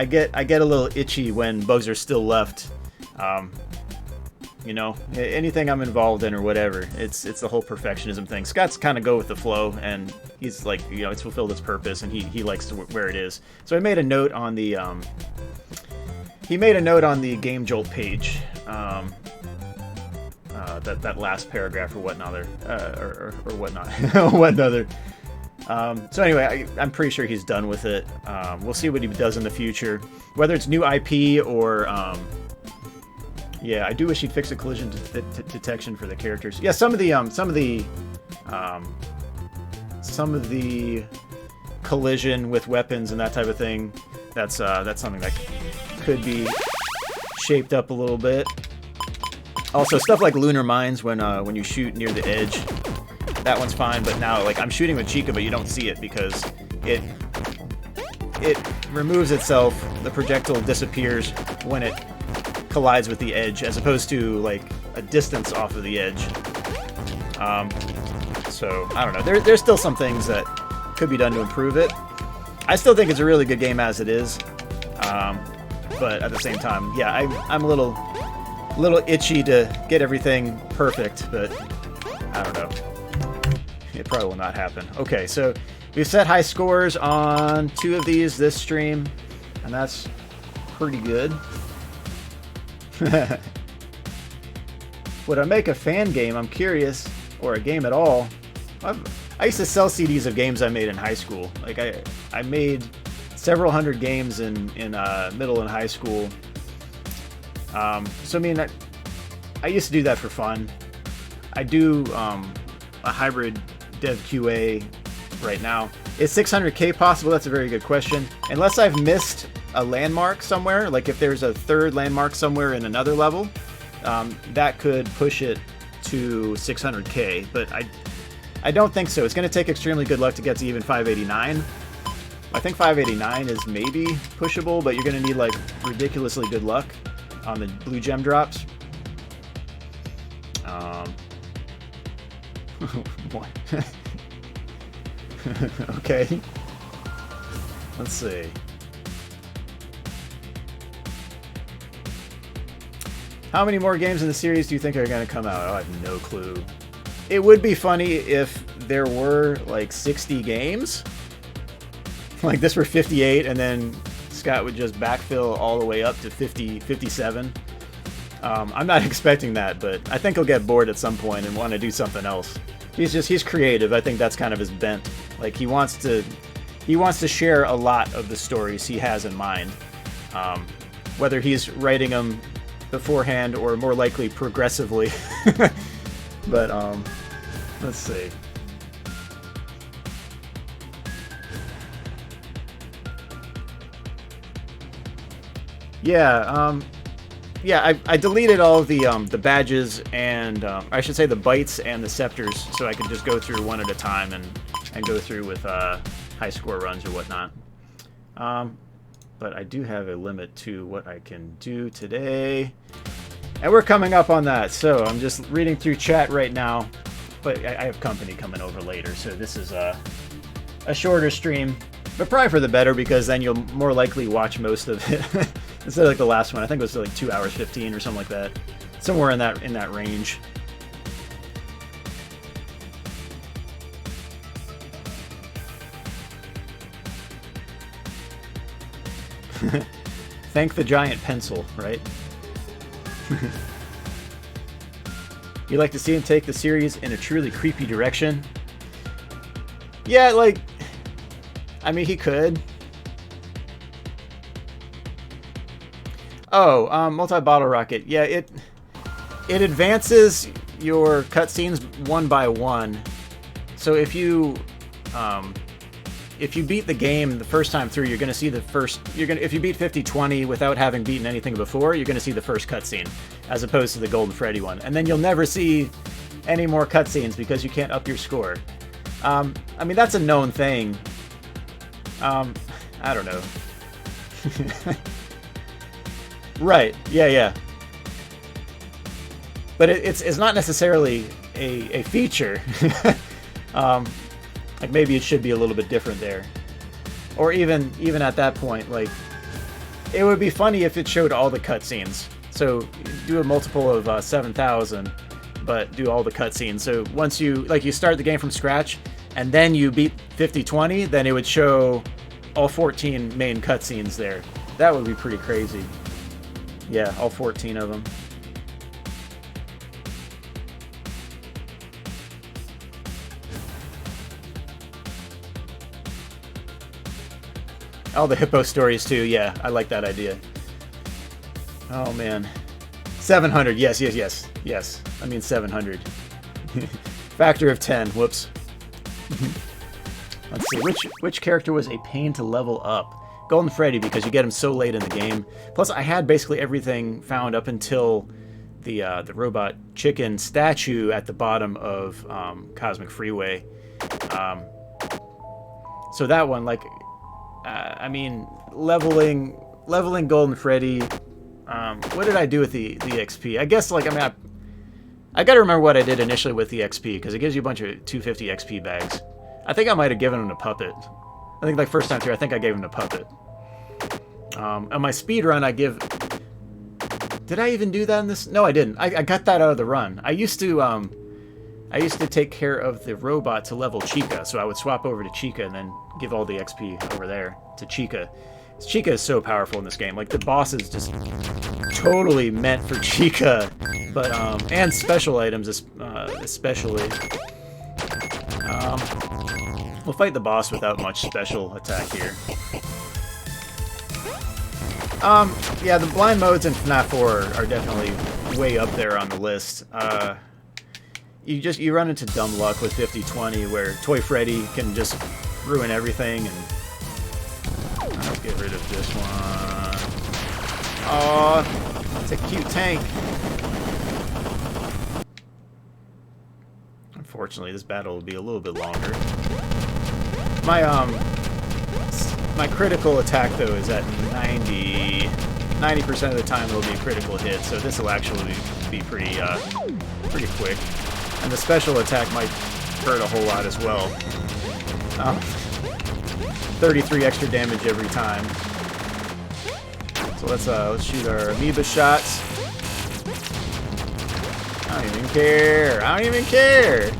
get a little itchy when bugs are still left. You know, anything I'm involved in or whatever, it's the whole perfectionism thing. Scott's kind of go with the flow, and he's like, you know, it's fulfilled its purpose, and he likes where it is. So I made a note on the Game Jolt page, that last paragraph or whatnot, or whatnot, what other. So anyway, I'm pretty sure he's done with it. We'll see what he does in the future, whether it's new IP or. Yeah, I do wish he'd fix the collision detection for the characters. Yeah, some of the collision with weapons and that type of thing. That's something that could be shaped up a little bit. Also, stuff like lunar mines when you shoot near the edge, that one's fine. But now, like I'm shooting with Chica, but you don't see it because it removes itself. The projectile disappears when it collides with the edge, as opposed to like a distance off of the edge. So I don't know. There's still some things that could be done to improve it. I still think it's a really good game as it is, but at the same time, yeah, I'm a little itchy to get everything perfect, but I don't know. It probably will not happen. Okay, so we've set high scores on 2 of these this stream, and that's pretty good. Would I make a fan game? I'm curious, or a game at all. I used to sell CDs of games I made in high school. Like I made several hundred games in middle and high school. So I mean, I used to do that for fun. I do a hybrid dev QA right now. Is 600K possible? That's a very good question. Unless I've missed a landmark somewhere, like if there's a third landmark somewhere in another level, that could push it to 600K, but I don't think so. It's going to take extremely good luck to get to even 589. I think 589 is maybe pushable, but you're going to need like ridiculously good luck on the blue gem drops. What? Okay. Let's see. How many more games in the series do you think are going to come out? Oh, I have no clue. It would be funny if there were like 60 games. Like this were 58, and then Scott would just backfill all the way up to 50, 57. I'm not expecting that, but I think he'll get bored at some point and want to do something else. He's creative. I think that's kind of his bent. Like he wants to share a lot of the stories he has in mind. Whether he's writing them beforehand or more likely progressively. But let's see. Yeah, I deleted all of the badges and I should say the bites and the scepters, so I could just go through one at a time and go through with high score runs or whatnot. But I do have a limit to what I can do today, and we're coming up on that. So I'm just reading through chat right now, but I have company coming over later, so this is a shorter stream, but probably for the better, because then you'll more likely watch most of it. Instead of like the last one, I think it was like 2 hours 15 or something like that, somewhere in that range. Thank the giant pencil, right? You like to see him take the series in a truly creepy direction? Yeah, like, I mean, he could. Oh, multi-bottle rocket. Yeah, it advances your cutscenes one by one. So if you beat the game the first time through, you're gonna see the first. If you beat 50-20 without having beaten anything before, you're gonna see the first cutscene, as opposed to the Golden Freddy one. And then you'll never see any more cutscenes because you can't up your score. I mean, that's a known thing. I don't know. Right. Yeah. But it's not necessarily a feature. Like maybe it should be a little bit different there, or even at that point, like it would be funny if it showed all the cutscenes. So do a multiple of 7,000, but do all the cutscenes. So once you start the game from scratch and then you beat 50-20, then it would show all 14 main cutscenes there. That would be pretty crazy. Yeah, all 14 of them. All the hippo stories too. Yeah, I like that idea. Oh man, 700. Yes. I mean 700. Factor of 10. Whoops. Let's see. Which character was a pain to level up? Golden Freddy, because you get him so late in the game. Plus, I had basically everything found up until the robot chicken statue at the bottom of Cosmic Freeway. So that one, like. I mean, leveling Golden Freddy. What did I do with the XP? I guess, like, I mean, I gotta remember what I did initially with the XP, because it gives you a bunch of 250 XP bags. I think I might have given him a puppet. I think, like, first time through, I think I gave him a puppet. On my speed run, I give. Did I even do that in this? No, I didn't. I got that out of the run. I used to take care of the robot to level Chica, so I would swap over to Chica and then give all the XP over there to Chica. Chica is so powerful in this game. Like, the boss is just totally meant for Chica, but and special items especially. We'll fight the boss without much special attack here. Yeah, the blind modes in FNaF 4 are definitely way up there on the list. You run into dumb luck with 50-20, where Toy Freddy can just ruin everything, and I'll get rid of this one. Oh, it's a cute tank. Unfortunately, this battle will be a little bit longer. My critical attack though is at 90% of the time it'll be a critical hit, so this will actually be pretty quick. And the special attack might hurt a whole lot as well. 33 extra damage every time. So let's shoot our amoeba shots. I don't even care. I don't even care.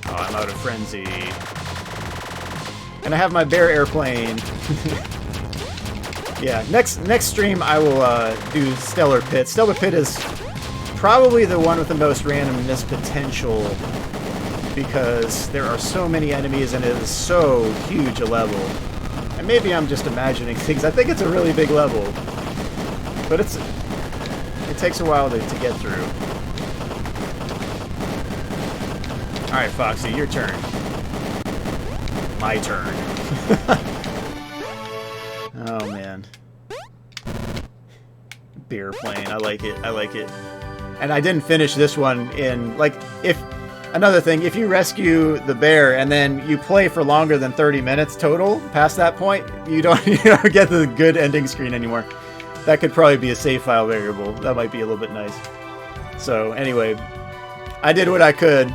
Oh, I'm out of frenzy. And I have my bear airplane. Yeah, next stream I will do Stellar Pit. Stellar Pit is probably the one with the most randomness potential, because there are so many enemies and it is so huge a level. And maybe I'm just imagining things. I think it's a really big level, but it takes a while to get through. Alright, Foxy, your turn. My turn. Oh man. Beer plane, I like it. And I didn't finish this one in, like, another thing, if you rescue the bear and then you play for longer than 30 minutes total, past that point, you don't get the good ending screen anymore. That could probably be a save file variable. That might be a little bit nice. So anyway, I did what I could,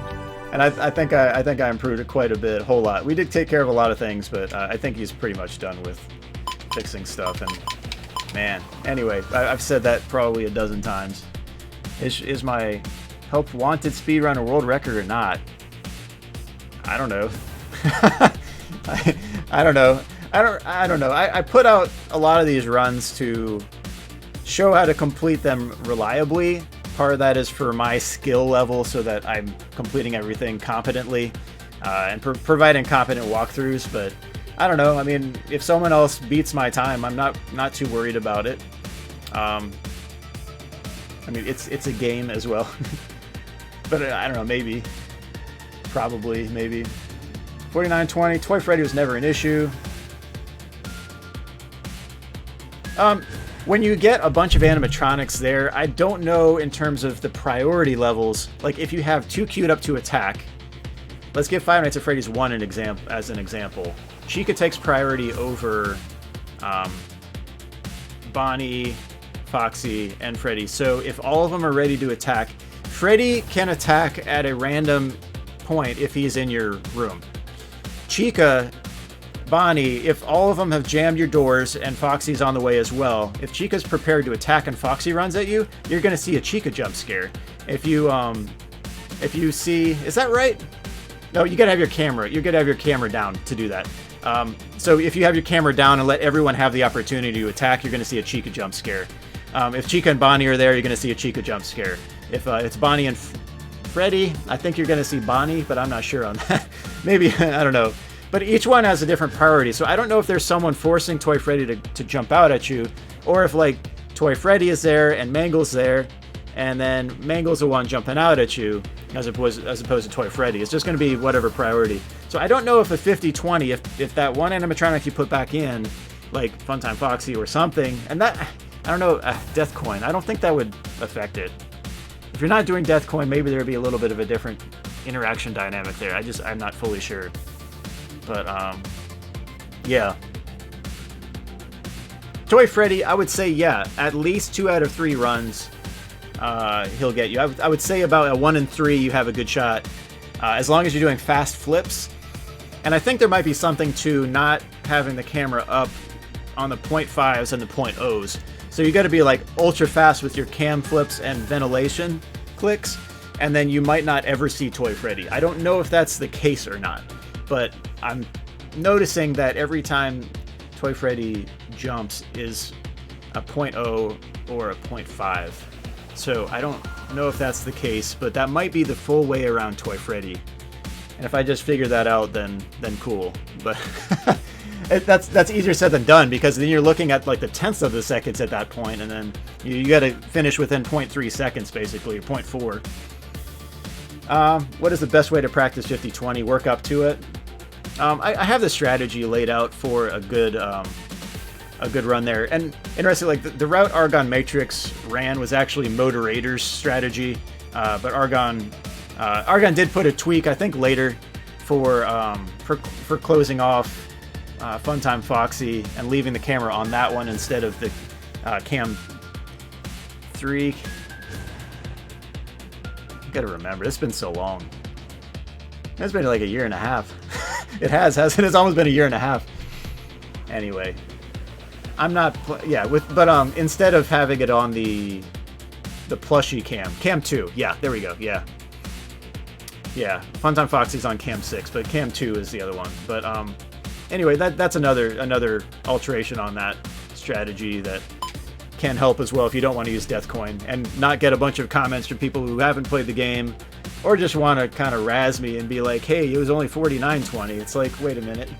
and I think I improved it quite a bit, a whole lot. We did take care of a lot of things, but I think he's pretty much done with fixing stuff. And man, anyway, I've said that probably a dozen times. Is my help wanted speedrun a world record or not? I don't know. I don't know. I don't know. I put out a lot of these runs to show how to complete them reliably. Part of that is for my skill level, so that I'm completing everything competently and providing competent walkthroughs. But I don't know. I mean, if someone else beats my time, I'm not too worried about it. I mean, it's a game as well. But I don't know, maybe. Probably, maybe. 4920, Toy Freddy was never an issue. When you get a bunch of animatronics there, I don't know in terms of the priority levels. Like, if you have 2 queued up to attack, let's give Five Nights at Freddy's 1 as an example. Chica takes priority over Bonnie, Foxy, and Freddy. So if all of them are ready to attack, Freddy can attack at a random point if he's in your room. Chica, Bonnie, if all of them have jammed your doors and Foxy's on the way as well, if Chica's prepared to attack and Foxy runs at you, you're going to see a Chica jump scare. If you see, is that right? No, you got to have your camera. You got to have your camera down to do that. So if you have your camera down and let everyone have the opportunity to attack, you're going to see a Chica jump scare. If Chica and Bonnie are there, you're going to see a Chica jump scare. If it's Bonnie and Freddy, I think you're going to see Bonnie, but I'm not sure on that. Maybe, I don't know. But each one has a different priority, so I don't know if there's someone forcing Toy Freddy to jump out at you, or if, like, Toy Freddy is there and Mangle's there, and then Mangle's the one jumping out at you, as opposed to Toy Freddy. It's just going to be whatever priority. So I don't know if a 50-20, if that one animatronic you put back in, like Funtime Foxy or something, and that, I don't know, Death Coin, I don't think that would affect it. If you're not doing Death Coin, maybe there would be a little bit of a different interaction dynamic there. I'm not fully sure. But, yeah. Toy Freddy, I would say, yeah, at least 2 out of 3 runs, he'll get you. I would say about a 1 in 3, you have a good shot, as long as you're doing fast flips. And I think there might be something to not having the camera up on the 0.5s and the 0.0s. So you got to be like ultra fast with your cam flips and ventilation clicks, and then you might not ever see Toy Freddy. I don't know if that's the case or not, but I'm noticing that every time Toy Freddy jumps is a 0.0 or a 0.5. So I don't know if that's the case, but that might be the full way around Toy Freddy. And if I just figure that out, then cool. But that's easier said than done, because then you're looking at like the tenths of the seconds at that point, and then you got to finish within 0.3 seconds basically, or 0.4. What is the best way to practice 50-20? Work up to it. I have the strategy laid out for a good run there. And interesting, like the route Argon Matrix ran was actually Moderator's strategy, but Argon did put a tweak, I think, later for closing off Funtime Foxy and leaving the camera on that one instead of the Cam 3. I gotta remember, it's been so long. It's been like a year and a half. It has, hasn't it? It's almost been a year and a half. Anyway, I'm not, instead of having it on the plushie cam 2, yeah, there we go, yeah. Yeah, Funtime Foxy's on cam 6, but cam 2 is the other one. But anyway, that's another alteration on that strategy that can help as well if you don't want to use Death Coin and not get a bunch of comments from people who haven't played the game or just want to kind of razz me and be like, hey, it was only 49-20. It's like, wait a minute.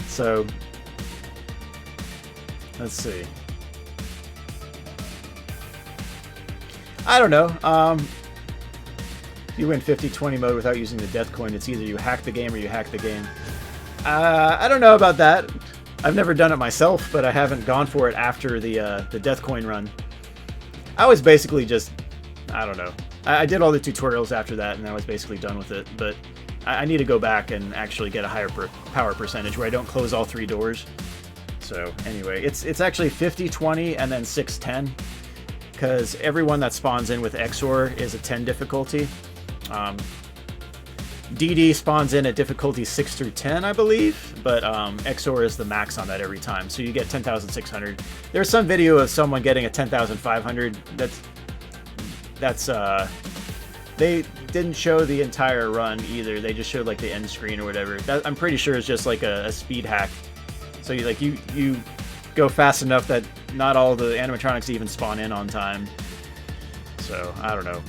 So, let's see. I don't know. You win 50-20 mode without using the Death Coin. It's either you hack the game or you hack the game. I don't know about that. I've never done it myself, but I haven't gone for it after the Death Coin run. I was basically just, I don't know. I did all the tutorials after that, and I was basically done with it. But I need to go back and actually get a higher power percentage where I don't close all 3 doors. So anyway, it's actually 50-20 and then 6-10, because everyone that spawns in with XOR is a 10 difficulty. DD spawns in at difficulty 6 through 10, I believe, but XOR is the max on that every time, so you get 10,600. There's some video of someone getting a 10,500. That's they didn't show the entire run either. They just showed like the end screen or whatever. That, I'm pretty sure, is just like a speed hack. So you go fast enough that not all the animatronics even spawn in on time. So I don't know.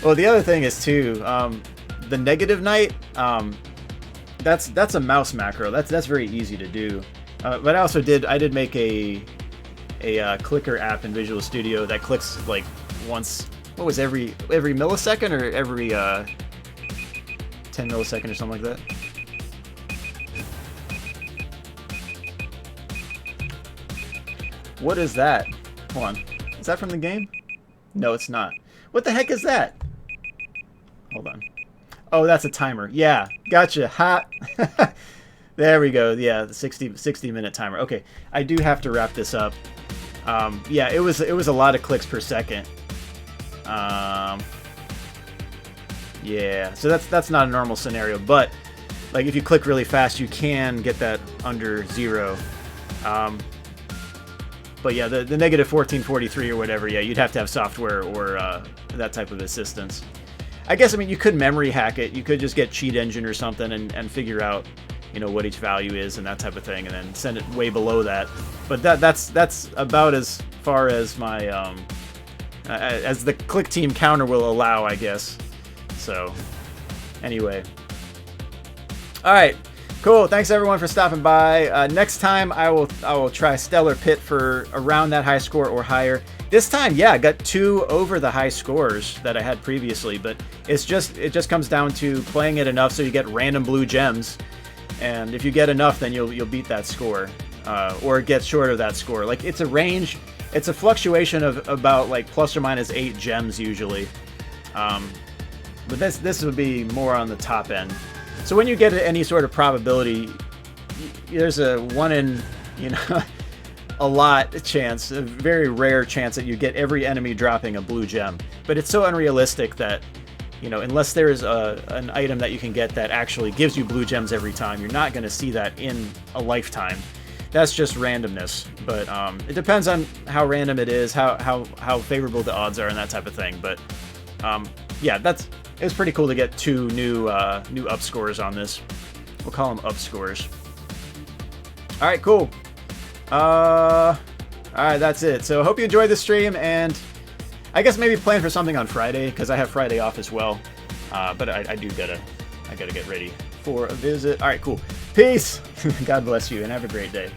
Well, the other thing is too, the negative night. That's a mouse macro. That's very easy to do. But I did make a clicker app in Visual Studio that clicks like once. What was every millisecond or every 10 millisecond or something like that? What is that? Hold on. Is that from the game? No, it's not. What the heck is that? Hold on. Oh, that's a timer. Yeah, gotcha. Ha! There we go. Yeah, the 60-minute timer. Okay, I do have to wrap this up. Yeah, it was a lot of clicks per second. Yeah, so that's not a normal scenario, but like if you click really fast, you can get that under 0. But yeah, the negative 1443 or whatever, yeah, you'd have to have software or that type of assistance. I guess, I mean, you could memory hack it. You could just get Cheat Engine or something and figure out, you know, what each value is and that type of thing, and then send it way below that. But that's about as far as my as the click team counter will allow, I guess. So anyway, all right, cool. Thanks everyone for stopping by. Next time I will try Stellar Pit for around that high score or higher. This time, yeah, I got 2 over the high scores that I had previously, but it just comes down to playing it enough so you get random blue gems, and if you get enough, then you'll beat that score, or get short of that score. Like, it's a range, it's a fluctuation of about like plus or minus 8 gems usually, but this would be more on the top end. So when you get any sort of probability, there's a 1 in, you know, a lot chance, a very rare chance that you get every enemy dropping a blue gem. But it's so unrealistic that, you know, unless there is an item that you can get that actually gives you blue gems every time, you're not going to see that in a lifetime. That's just randomness. But it depends on how random it is, how favorable the odds are, and that type of thing. But yeah, it was pretty cool to get 2 new up scores on this. We'll call them up scores. All right, cool. All right, that's it. So hope you enjoyed the stream, and I guess maybe plan for something on Friday, because I have Friday off as well. But I gotta get ready for a visit. All right, cool. Peace. God bless you, and have a great day.